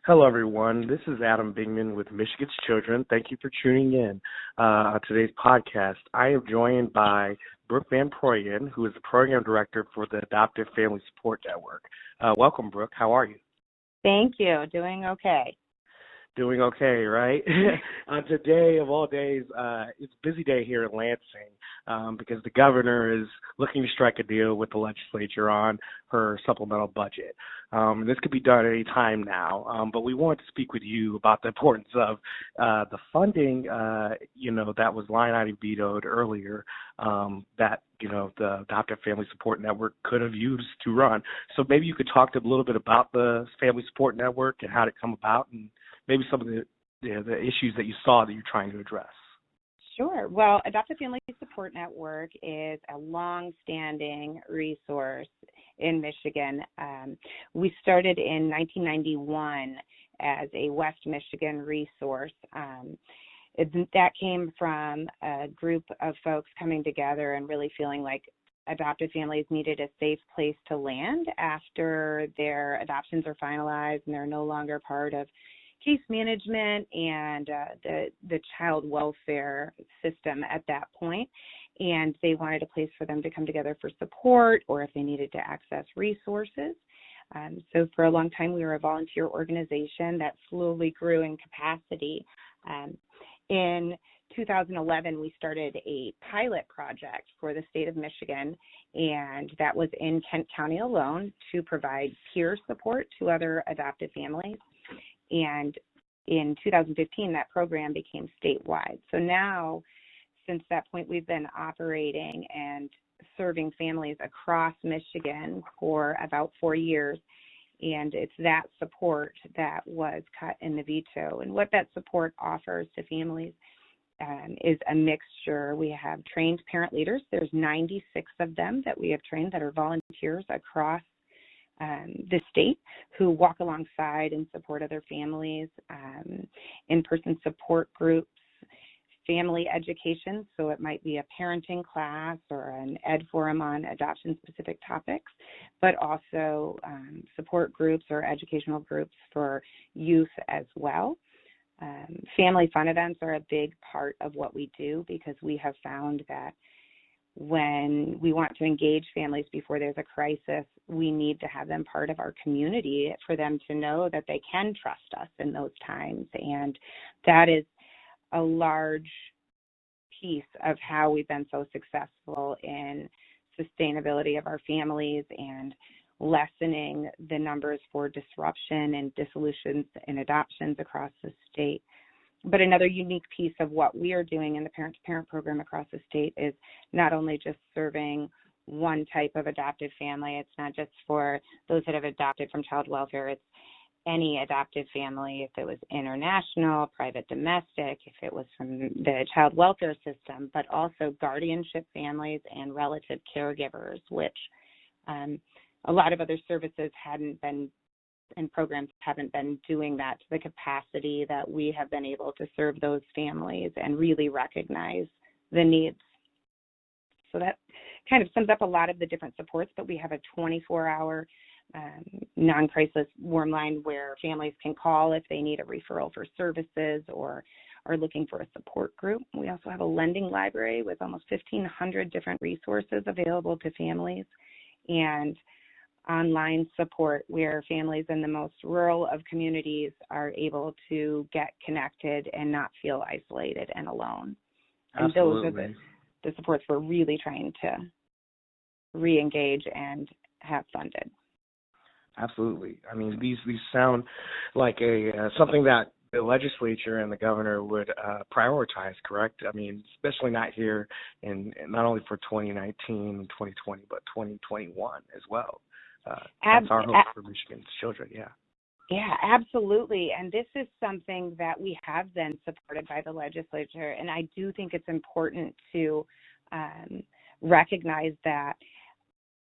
Hello, everyone. This is Adam Bingman with Michigan's Children. Thank you for tuning in on today's podcast. I am joined by Brooke Van Proyen, who is the Program Director for the Adoptive Family Support Network. Welcome, Brooke. How are you? Thank you. Doing okay. Doing okay, right? Today, of all days, it's a busy day here in Lansing because the governor is looking to strike a deal with the legislature on her supplemental budget. This could be done at any time now, but we wanted to speak with you about the importance of the funding, that was line item vetoed earlier that, the Adoptive Family Support Network could have used to run. So maybe you could talk a little bit about the Family Support Network and how it come about and maybe some of the issues that you saw that you're trying to address. Sure. Well, Adoptive Family Support Network is a long-standing resource in Michigan. We started in 1991 as a West Michigan resource. That came from a group of folks coming together and really feeling like adoptive families needed a safe place to land after their adoptions are finalized and they're no longer part of case management and the child welfare system at that point. And they wanted a place for them to come together for support or if they needed to access resources. So for a long time, we were a volunteer organization that slowly grew in capacity. In 2011, we started a pilot project for the state of Michigan, and that was in Kent County alone to provide peer support to other adoptive families. And in 2015, that program became statewide. So now, since that point, we've been operating and serving families across Michigan for about 4 years. And it's that support that was cut in the veto. And what that support offers to families is a mixture. We have trained parent leaders. There's 96 of them that we have trained that are volunteers across the state who walk alongside and support other families, in-person support groups, family education, so it might be a parenting class or an ed forum on adoption-specific topics, but also support groups or educational groups for youth as well. Family fun events are a big part of what we do because we have found that when we want to engage families before there's a crisis, we need to have them part of our community for them to know that they can trust us in those times. And that is a large piece of how we've been so successful in sustainability of our families and lessening the numbers for disruption and dissolutions and adoptions across the state. But another unique piece of what we are doing in the parent-to-parent program across the state is not only just serving one type of adoptive family. It's not just for those that have adopted from child welfare. It's any adoptive family, if it was international, private domestic, if it was from the child welfare system, but also guardianship families and relative caregivers, which a lot of other services hadn't been and programs haven't been doing that to the capacity that we have been able to serve those families and really recognize the needs. So that kind of sums up a lot of the different supports, but we have a 24-hour non-crisis warm line where families can call if they need a referral for services or are looking for a support group. We also have a lending library with almost 1,500 different resources available to families and online support where families in the most rural of communities are able to get connected and not feel isolated and alone. And Absolutely. those are the supports we're really trying to re-engage and have funded. Absolutely. I mean, these sound like something that the legislature and the governor would prioritize, correct? I mean, especially not here not only for 2019 and 2020, but 2021 as well. That's our hope for Michigan's children, yeah. Yeah, absolutely. And this is something that we have been supported by the legislature. And I do think it's important to recognize that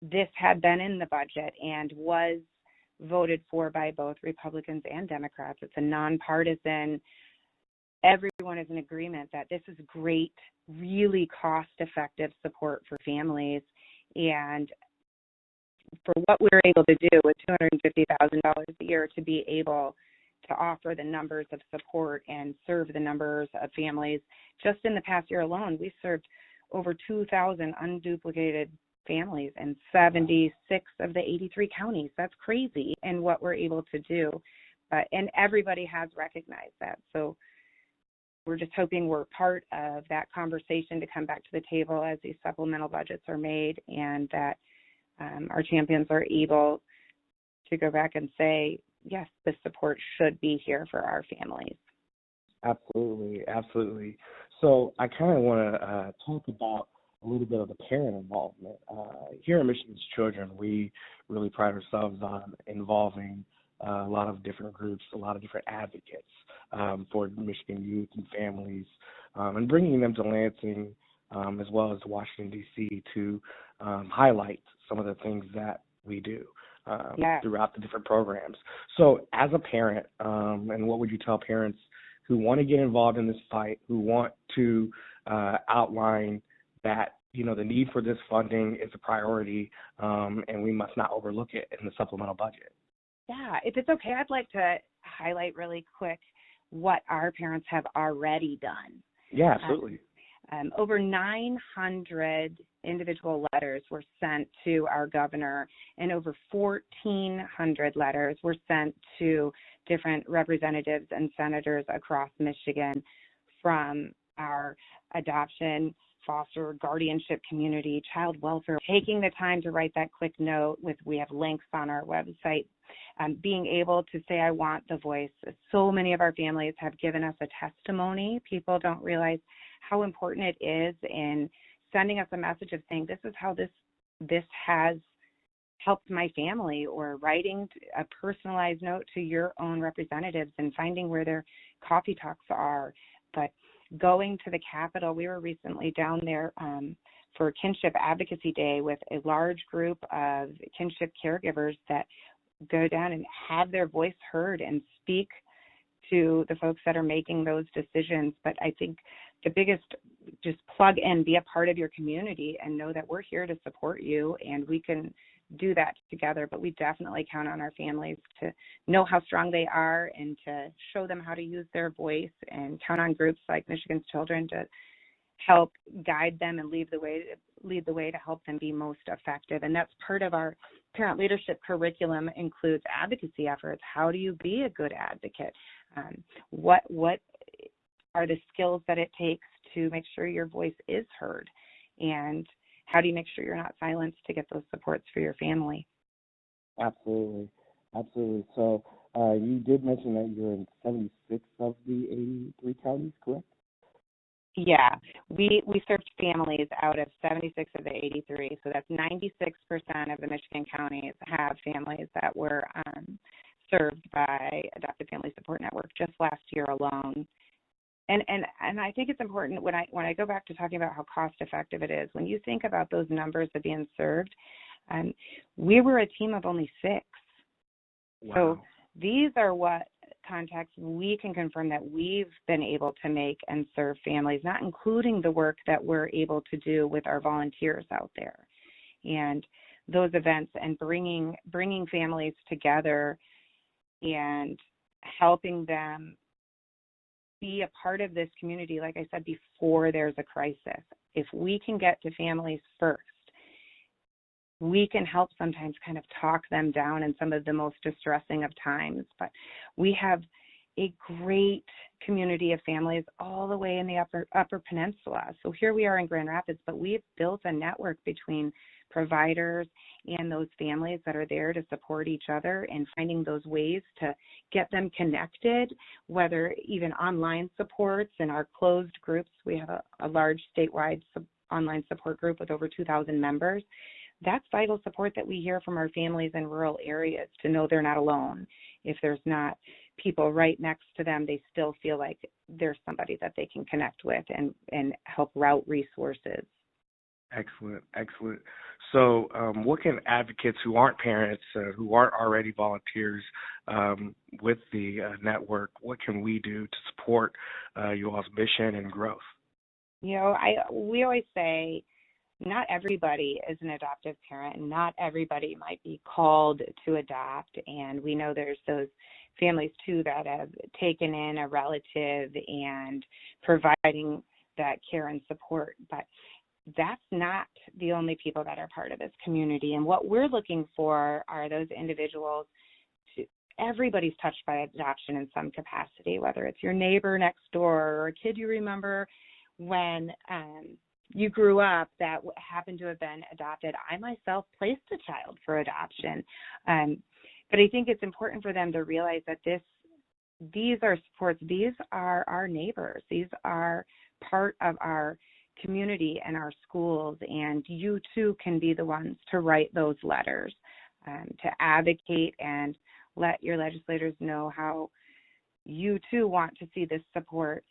this had been in the budget and was voted for by both Republicans and Democrats. It's a nonpartisan. Everyone is in agreement that this is great, really cost-effective support for families. And for what we're able to do with $250,000 a year to be able to offer the numbers of support and serve the numbers of families. Just in the past year alone, we served over 2,000 unduplicated families in 76 of the 83 counties. That's crazy in what we're able to do. And everybody has recognized that. So we're just hoping we're part of that conversation to come back to the table as these supplemental budgets are made, and that our champions are able to go back and say, yes, this support should be here for our families. Absolutely, absolutely. So I kind of want to talk about a little bit of the parent involvement. Here in Michigan's Children, we really pride ourselves on involving a lot of different groups, a lot of different advocates for Michigan youth and families, and bringing them to Lansing as well as Washington, D.C. to highlight some of the things that we do throughout the different programs. So as a parent, and what would you tell parents who want to get involved in this fight, who want to outline that, you know, the need for this funding is a priority, and we must not overlook it in the supplemental budget? Yeah, if it's okay, I'd like to highlight really quick what our parents have already done. Yeah, absolutely. Over 900 individual letters were sent to our governor, and over 1,400 letters were sent to different representatives and senators across Michigan from our adoption, foster, guardianship community, child welfare, taking the time to write that quick note we have links on our website, being able to say, I want the voice. So many of our families have given us a testimony. People don't realize how important it is in sending us a message of saying, this is how this has helped my family, or writing a personalized note to your own representatives and finding where their coffee talks are. But going to the Capitol, we were recently down there for Kinship Advocacy Day with a large group of kinship caregivers that go down and have their voice heard and speak to the folks that are making those decisions. But I think the biggest, just plug in, be a part of your community and know that we're here to support you, and we can do that together. But we definitely count on our families to know how strong they are and to show them how to use their voice, and count on groups like Michigan's Children to help guide them and lead the way to help them be most effective. And that's part of our parent leadership curriculum, includes advocacy efforts. How do you be a good advocate? What are the skills that it takes to make sure your voice is heard? And how do you make sure you're not silenced to get those supports for your family? Absolutely. Absolutely. So you did mention that you're in 76 of the 83 counties, correct? Yeah, we served families out of 76 of the 83, so that's 96% of the Michigan counties have families that were served by Adoptive Family Support Network just last year alone. And I think it's important when I go back to talking about how cost effective it is, when you think about those numbers of being served, we were a team of only 6. Wow. So these are what contacts we can confirm that we've been able to make and serve families, not including the work that we're able to do with our volunteers out there. And those events and bringing families together and helping them be a part of this community, like I said, before there's a crisis. If we can get to families first, we can help sometimes kind of talk them down in some of the most distressing of times. But we have a great community of families all the way in the upper peninsula. So here we are in Grand Rapids, but we've built a network between providers and those families that are there to support each other, and finding those ways to get them connected, whether even online supports in our closed groups. We have a large statewide online support group with over 2,000 members. That's vital support that we hear from our families in rural areas, to know they're not alone. If there's not people right next to them, they still feel like there's somebody that they can connect with and help route resources. Excellent, excellent. So what can advocates who aren't parents, who aren't already volunteers with the network, what can we do to support you all's mission and growth? You know, we always say not everybody is an adoptive parent, and not everybody might be called to adopt. And we know there's those families too that have taken in a relative and providing that care and support. But that's not the only people that are part of this community. And what we're looking for are those individuals. Everybody's touched by adoption in some capacity, whether it's your neighbor next door or a kid you remember when you grew up that happened to have been adopted. I myself placed a child for adoption. But I think it's important for them to realize that these are supports. These are our neighbors. These are part of our community and our schools. And you too can be the ones to write those letters, to advocate and let your legislators know how you too want to see this support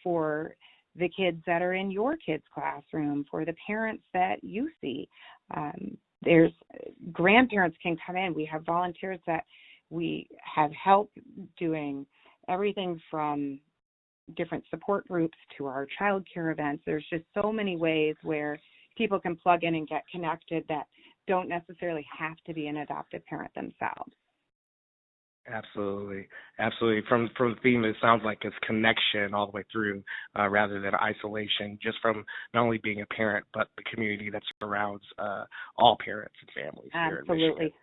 for the kids that are in your kids' classroom, for the parents that you see. There's grandparents can come in. We have volunteers that we have help doing everything from different support groups to our child care events. There's just so many ways where people can plug in and get connected that don't necessarily have to be an adoptive parent themselves. Absolutely. From the theme, it sounds like it's connection all the way through, rather than isolation, just from not only being a parent, but the community that surrounds all parents and families here in Michigan. Absolutely.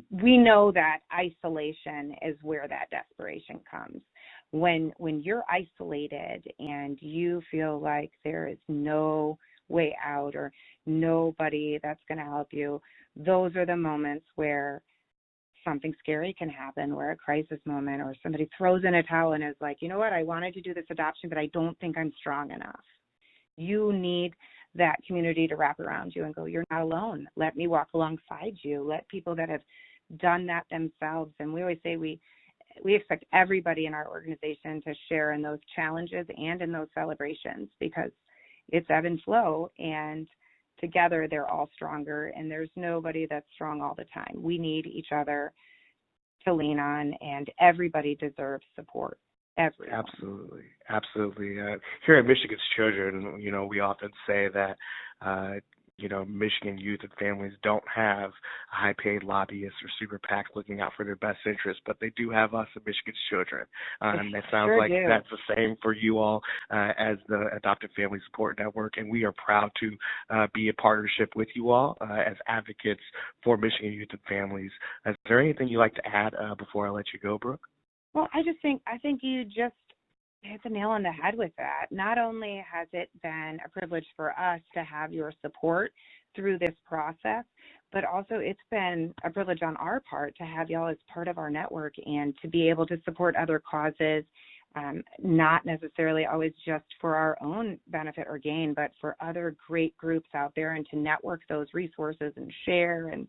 We know that isolation is where that desperation comes. When you're isolated and you feel like there is no way out or nobody that's going to help you, those are the moments where something scary can happen, where a crisis moment or somebody throws in a towel and is like, you know what, I wanted to do this adoption, but I don't think I'm strong enough. You need that community to wrap around you and go, you're not alone. Let me walk alongside you. Let people that have done that themselves. And we always say we expect everybody in our organization to share in those challenges and in those celebrations, because it's ebb and flow, and together they're all stronger, and there's nobody that's strong all the time. We need each other to lean on, and everybody deserves support. Everyone. Absolutely. Here at Michigan's Children, we often say that, Michigan youth and families don't have high-paid lobbyists or super PACs looking out for their best interests, but they do have us at Michigan's Children. And that sounds like that's the same for you all as the Adoptive Family Support Network, and we are proud to be in partnership with you all as advocates for Michigan youth and families. Is there anything you'd like to add before I let you go, Brooke? Well, I think you just hit the nail on the head with that. Not only has it been a privilege for us to have your support through this process, but also it's been a privilege on our part to have y'all as part of our network and to be able to support other causes, not necessarily always just for our own benefit or gain, but for other great groups out there, and to network those resources and share and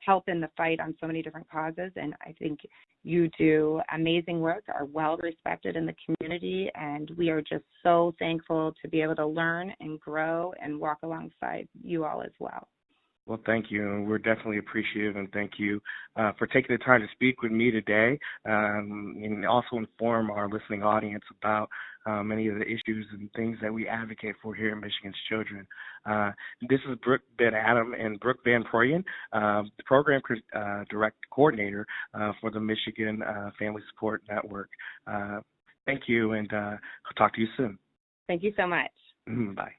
help in the fight on so many different causes. And I think you do amazing work, are well respected in the community, and we are just so thankful to be able to learn and grow and walk alongside you all as well. Well, thank you, and we're definitely appreciative, and thank you for taking the time to speak with me today, and also inform our listening audience about many of the issues and things that we advocate for here in Michigan's Children. This is Brooke Ben Adam and Brooke Van Proyen, the Program Direct Coordinator for the Michigan Family Support Network. Thank you, and I'll talk to you soon. Thank you so much. Bye.